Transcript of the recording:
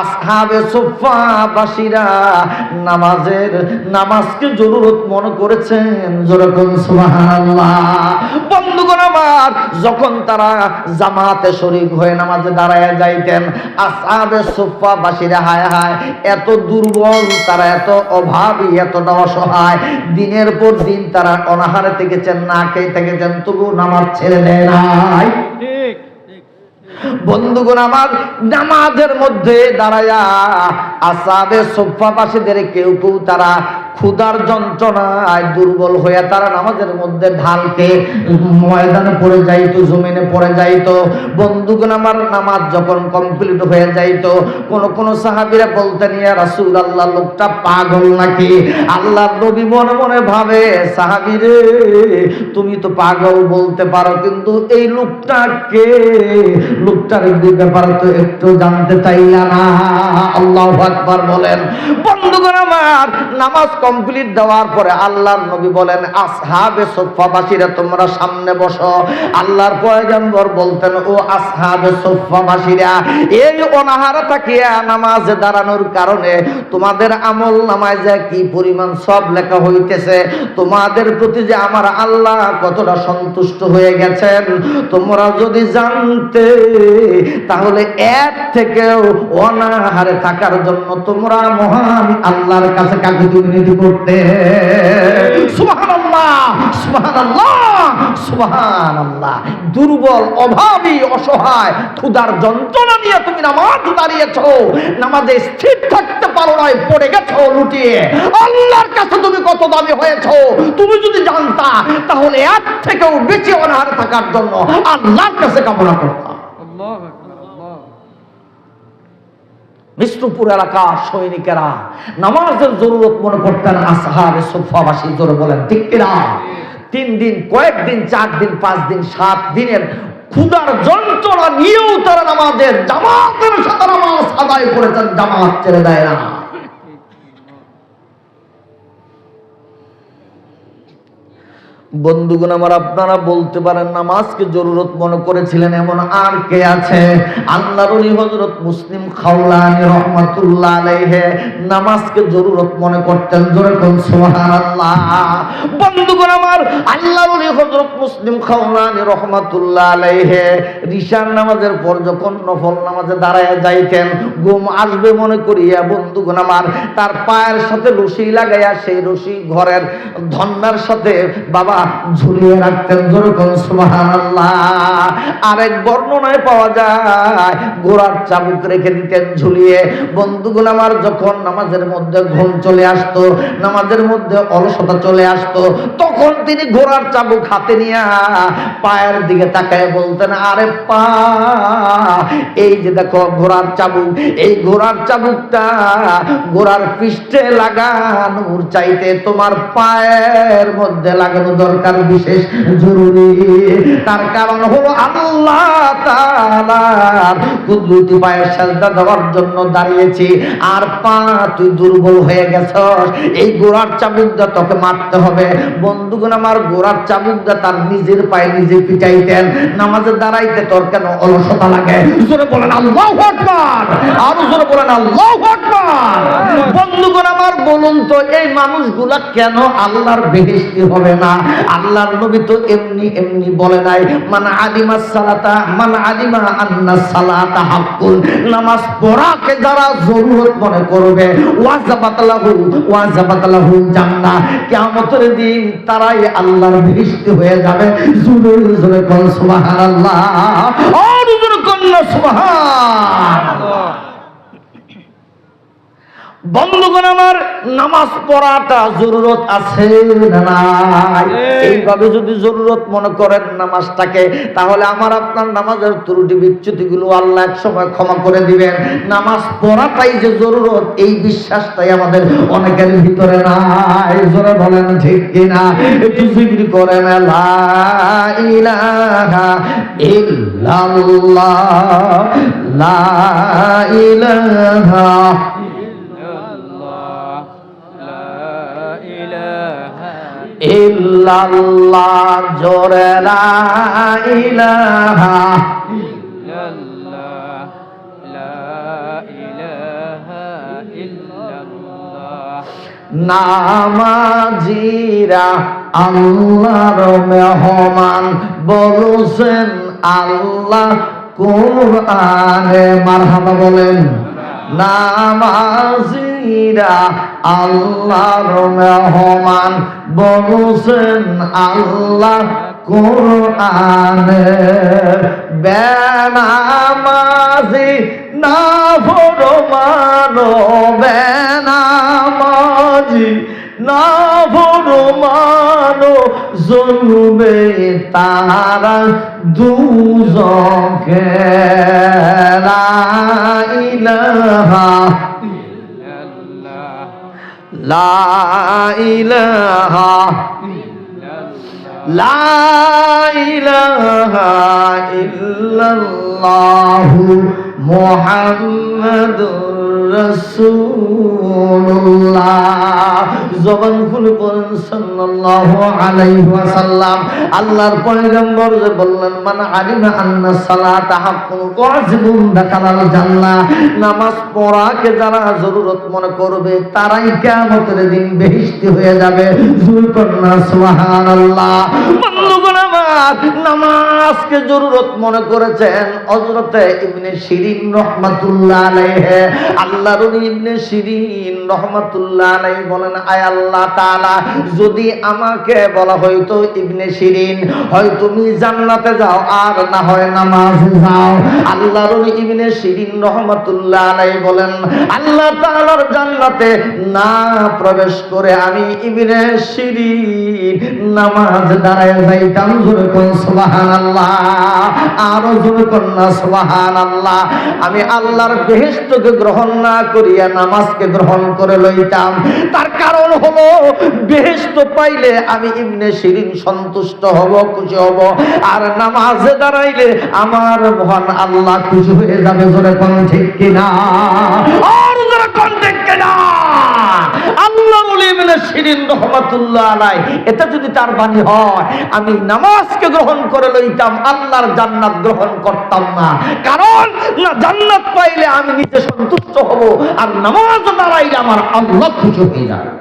আসহাবে সুফফা বাসীরা নামাজকে জরুরত মনে করেছেন। যেরকম সুবহানাল্লাহ। বন্ধুগণ আমার, যখন তারা জামাতে শরীক হয়ে নামাজে দাঁড়ায় যাইতেন, আসহাবে সুফফা বাসীরা হায় হায় এত দুর্বল, তারা এত অভাবী, এতটা অসহায়, দিনের পর দিন তারা অনাহারে থেকেছেন, না খেয়ে থেকেছেন, তবু নামাজ ছেড়ে দেয় নাই। বন্ধুগণ আমার, নামাজের মধ্যে দাঁড়ায়া আসহাবে সুফফাবাসীদের কেউ কেউ তারা ক্ষুধার যন্ত্রণায় দুর্বল হয়ে তারা নামাজের মধ্যে ঢালকে ময়দানে পড়ে যাইতো, জমিনে পড়ে যাইতো। বন্ধুগণ আমার, নামাজ যখন কমপ্লিট হয়ে যাইতো, কোন সাহাবীরা বলতেন, ইয়া রাসূলুল্লাহ, লোকটা পাগল নাকি? আল্লাহর নবী মনে মনে ভাবে, সাহাবী রে, তুমি তো পাগল বলতে পারো, কিন্তু এই লোকটাকে, লোকটার ব্যাপারে তো একটু জানতে চাইলা না। আল্লাহু আকবার বলেন। বন্ধুগণ আমার, নামাজ কমপ্লিট দেওয়ার পরে আল্লাহর নবী বলেন, আসহাবে সুফফাবাসীরা তোমরা সামনে বসো। আল্লাহর পয়গম্বর বলতেন, ও আসহাবে সুফফাবাসীরা, এই অনাহারে থাকিয়া নামাজে দাঁড়ানোর কারণে তোমাদের আমল নামায় যে কি পরিমাণ সব লেখা হইতেছে, তোমাদের প্রতি যে আমার আল্লাহ কতটা সন্তুষ্ট হয়ে গেছেন, তোমরা যদি জানতে, তাহলে এর থেকেও অনাহারে থাকার জন্য তোমরা মহান আল্লাহর কাছে কাকুতি মিনতি করতে। সুবহানাল্লাহ, সুবহানাল্লাহ, সুবহানাল্লাহ। দুর্বল, অভাবী, অসহায়, ক্ষুধার যন্ত্রণা নিয়ে তুমি নামাজ দাঁড়িয়েছো, নামাজে স্থির থাকতে পারো নাই, পড়ে গেছো লুটিয়ে। আল্লাহর কাছে তুমি কত দামি হয়েছো, তুমি যদি জানতা, তাহলে এর থেকেও বেশি অনাহারে থাকার জন্য আল্লাহর কাছে কামনা করতা। বিষ্ণুপুর এলাকার সৈনিকেরা নামাজের জরুরত মনে করতেন। আসহাবে সুফফাবাসী, জোরে বলেন ঠিক কিনা? 3 দিন, কয়েকদিন, 4 দিন, 5 দিন, 7 দিনের ক্ষুধার যন্ত্রণা নিয়েও তারা নামাজের জামাতের সাথে নামাজ আদায় করেছেন, জামাত ছেড়ে দেয় না। বন্ধুগণ আমার, আপনারা বলতে পারেন নামাজকে জরুরত মনে করেছিলেন এমন আর কে আছে? আল্লাহর ওলি হযরত মুসলিম খাওলানী রাহমাতুল্লাহ আলাইহি নামাজকে জরুরত মনে করতেন। জোরে কোন সুবহানাল্লাহ। বন্ধুগণ আমার, আল্লাহর ওলি হযরত মুসলিম খাওলানী রাহমাতুল্লাহ আলাইহি রিশার নামাজের পর যখন নফল নামাজে দাঁড়ায় যাইতেন, ঘুম আসবে মনে করিয়া বন্ধুগণ আমার, তার পায়ের সাথে রশি লাগাইয়া সেই রশি ঘরের ধন্নার সাথে বাবা ঝুলিয়ে রাখতেন। যেরকম সুবহানাল্লাহ। আরেক বর্ণনায় পাওয়া যায় ঘোড়ার চাবুক রেখে দিতেন ঝুলিয়ে। বন্ধুগণ আমার, যখন নামাজের মধ্যে ঘুম চলে আসতো, নামাজের মধ্যে অলসতা চলে আসতো, তখন তিনি ঘোড়ার চাবুক হাতে নিয়ে পায়ের দিকে তাকায় বলতেন, আরে পা, এই যে দেখো ঘোড়ার চাবুক, এই ঘোড়ার চাবুকটা ঘোড়ার পৃষ্ঠে লাগানোর চাইতে তোমার পায়ের মধ্যে লাগানো দরকার, বিশেষ জরুরি। তার কারণ হলো আল্লাহ তাআলার কুদরতি পায়ে সিজদা দেওয়ার জন্য দাঁড়িয়েছি, আর পা তুই দুর্বল হয়ে গেছস, এই ঘোড়ার চাবুকটা তোকে মারতে হবে। বন্ধুগণ আমার, ঘোড়ার চাবুকটা তার নিজের পায়ে নিজে পিটাইতেন। নামাজে দাঁড়াইতে তোর কেন অলসতা লাগে? জোরে বলেন আল্লাহু আকবার, আর জোরে বলেন আল্লাহু আকবার। বন্ধুগণ আমার, বলুন তো এই মানুষগুলা কেন আল্লাহর বেহেশতি হবে না? আল্লাহর নবী তো এমনি এমনি বলে নাই, মান আলিমা সালাতা, মান আলিমা আন্না সালাতা হাক্কুন, নামাজ পড়াকে যারা জরুরত মনে করবে, ওয়াজাবাত লাহু জান্নাহ, কিয়ামতের দিন তারাই আল্লাহর বেহেশতি হয়ে যাবে। জোরে জোরে কোন সুবহানাল্লাহ, আর জোরে কোন সুবহানাল্লাহ। বন্ধুগণ আমার, নামাজ পড়াটা জরুরত আছে না নাই? এইভাবে যদি জরুরত মনে করেন নামাজটাকে, তাহলে আমার আপনার নামাজের ত্রুটি বিচ্যুতিগুলো আল্লাহ এক সময় ক্ষমা করে দিবেন। নামাজ পড়াটাই যে জরুরত, এই বিশ্বাসটাই আমাদের অনেকের ভিতরে নাই। জোরে বলেন ঠিক কিনা? একটু জিকির করেন লা ইলাহা ইল্লাল্লাহ, লা ইলাহা ইল্লাল্লাহ, জোরে লা ইলাহা ইল্লাল্লাহ, লা ইলাহা নামাজিরা আল্লাহর মেহমান বলছেন আল্লাহ কোরআনে। মারহাবা বলেন। নামাজিরা আল্লাহর মেহমান বলছেন আল্লাহ কোরআনে। বেনামাজি না ফরমানো, বেনামাজি না ফরমানো জ্বলবে তারা দুজকে। লা ইলাহা ইল্লাল্লাহ, লা ইলাহা লা ইলাহা ইল্লাল্লাহু মুহাম্মাদুর রাসূলুল্লাহ। জবান খুলে বলেন সাল্লাল্লাহু আলাইহি ওয়াসাল্লাম। আল্লাহর পয়গম্বর যে বললেন মান আলিমা আন্না সালাতা হাক্কুন ওয়াজিবুন দাখালাল জান্নাহ। নামাজ পড়াকে যারা জরুরত মনে করবে তারাই কিয়ামতের দিন বেহেশতি হয়ে যাবে। জোরে পড়ুন সুবহানাল্লাহ। বন্ধুগণ আমার, নামাজকে জরুরত মনে করেছেন হযরতে ইবনে শিরিন রাহমাতুল্লাহ আলাইহি। আল্লাহর নবী ইবনে শিরিন রাহমাতুল্লাহ আলাইহি বলেন, আয় আল্লাহ তাআলা, যদি আমাকে বলা হয়তো ইবনে শিরিন হয় তুমি জান্নাতে যাও আর না হয় নামাজে যাও। আল্লাহর নবী ইবনে শিরিন রাহমাতুল্লাহ আলাইহি বলেন, আল্লাহ তাআলার জান্নাতে না প্রবেশ করে আমি ইবনে শিরিন নামাজ দাঁড়ায় যাইতাম। জোরে কোন সুবহানাল্লাহ, আরো জোরে কোন না সুবহানাল্লাহ। আমি আল্লাহর বেহেশতকে গ্রহণ না করিয়া নামাজকে গ্রহণ করে লইতাম। তার কারণ হলো বেহেশত পাইলে আমি ইবনে শিরিন সন্তুষ্ট হব, খুশি হব, আর নামাজে দাঁড়াইলে আমার মহান আল্লাহ খুশি হয়ে যাবে। জোরে কোন ঠিক কিনা, আর জোরে কোন ঠিক কিনা। আল্লাহ ইবনে শিরিন রাহমাতুল্লাহ আলাইহি, এটা যদি তার বাণী হয় আমি নামাজকে গ্রহণ করে লইতাম, আল্লাহর জান্নাত গ্রহণ করতাম না। কারণ না জান্নাত পাইলে আমি নিজে সন্তুষ্ট হব, আর নামাজ দাঁড়াইলে আমার আল্লাহ খুশি হয়ে যাবে।